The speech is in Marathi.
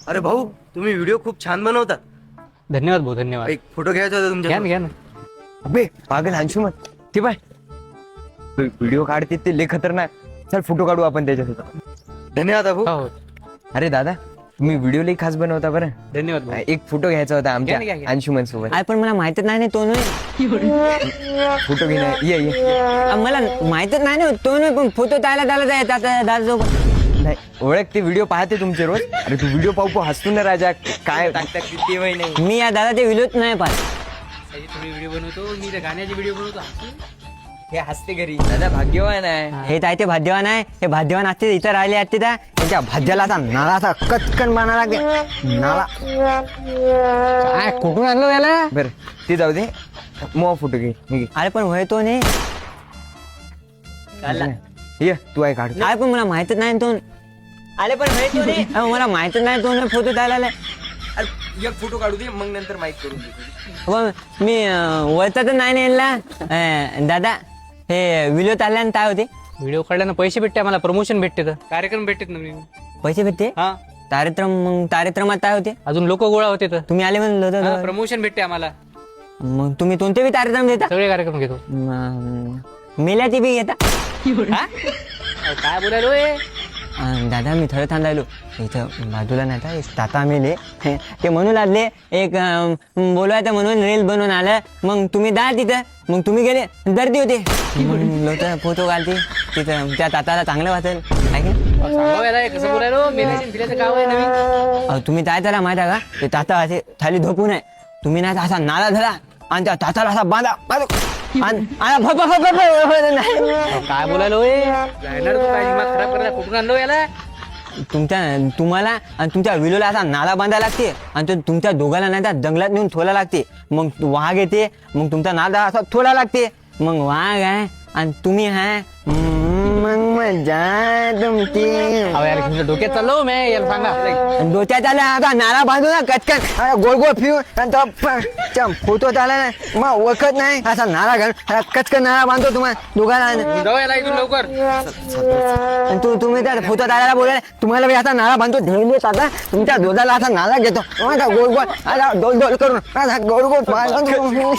अरे भाऊ, तुम्ही व्हिडिओ खूप छान बनवतात. धन्यवाद भाऊ, धन्यवाद. एक फोटो घ्यायचा होता घ्या ना, तुमच्या. घ्या ना. अबे पागल अंशुमन, ते पाय व्हिडिओ काढते ते लय खतरनाक. चल फोटो काढू आपण त्याच्यासोबत. धन्यवाद भाऊ. हो, अरे दादा, तुम्ही व्हिडिओ लई खास बनवता बरं. धन्यवाद भाऊ. एक फोटो घ्यायचा होता घ्या आमच्या ना, घ्या. अंशुमन सोबत. पण मला माहितच नाही तो नाही. फोटो घेणार ये. मला माहितच नाही ना तो नाही, पण फोटो त्याला येतात दादा. नाही ओळख, ते व्हिडिओ पाहते तुमचे रोज. अरे तू व्हिडिओ पाहू हसतो ना राजा, काय टाकतात ते वय नाही. मी या दादा ते व्हिडिओच नाही पाहत. तुम्ही व्हिडिओ बनवतो, मी त्या गाण्याचे व्हिडिओ बनवतो. हे हसते घरी. दादा भाग्यवान आहे. हे काय ते भाग्यवान आहे, हे भाग्यवान असते इथं राहिले असते त्या त्यांच्या भाज्याला असा नाळाचा कचकन बनवा लागते नाळा. काय कुठून आणलो याला? बर ते जाऊ दे, मग फोटो घे. अरे पण होय तो नाही. ये तू आहे काढ. अरे पण मला माहितच नाही तो. अरे पण होय तो नाही. अरे मला माहितच नाही तो फोटो द्यायला. अरे एक फोटो काढू दे, मग नंतर माईक करून दे. मी वळतच नाही ना यांना. दादा हे व्हिडिओ चालल्यानं काय होते? व्हिडिओ काढल्यानं पैसे भेटते, आम्हाला प्रमोशन भेटते, तर कार्यक्रम भेटते नवीन. पैसे भेटते? हा, मग कार्यक्रमात काय होते? अजून लोक गोळा होते, तर तुम्ही आले म्हणलं प्रमोशन भेटते आम्हाला. मग तुम्ही कोणते बी कार्यक्रम देता? सगळे कार्यक्रम घेतो. मेल्याची बी घेता? हा? अहो, काय बोलायलोय? दादा मी थोडं थांबायलो इथं बाजूला नाही का एक ताता मेले ते म्हणून लागले एक बोलवायचं म्हणून रील बनवून आलं. मग तुम्ही जा तिथं, मग तुम्ही गेले गर्दी होते, लोक फोटो काढते तिथं, त्या ताताला चांगलं वाटेल आहे की? अहो, सांगावं याला, हे कसं बोलायलो? मेल्याचं फिरायचं गाव आहे नवीन. तुम्ही काय त्याला माहिती आहे का, ते ताता असे खाली झोपून आहे, तुम्ही नाही असा नाला धरा आणि त्या ताताला असा बांधा अहो, काय बोलायलोय? जायणार तू, काय दिमाग खराब करायला? कुठून आणलो याला? तुम्हाला आणि तुमच्या विलोला असा नाला बांधायला लागते आणि तो तुमच्या दोघांना नाही त्या जंगलात नेऊन थोला लागते. मग वाघ येते, मग तुमचा नाला असा थोडा लागते, मग वाघ आहे आणि तुम्ही आहे, मग मजा तुमची. अहो यार, तुमच्या डोक्यात चाललो मी, याला सांगा. डोक्यात आला आता नाला बांधू ना कचकन गोल गोल फिरून फोटो आला नाही मग ओळखत नाही, असा नाला घाल कचकन नाला बांधतो तुम्हाला दोघांना. जाऊ याला इथून लवकर. आणि तुम्ही त्या फोटो दादाला बोलाय तुम्हाला बी असा नाला बांधतो ढेंगलीत आता तुमच्या दोघाला असा नाला घेतो गोल गोल डोल डोल करून गोल गोल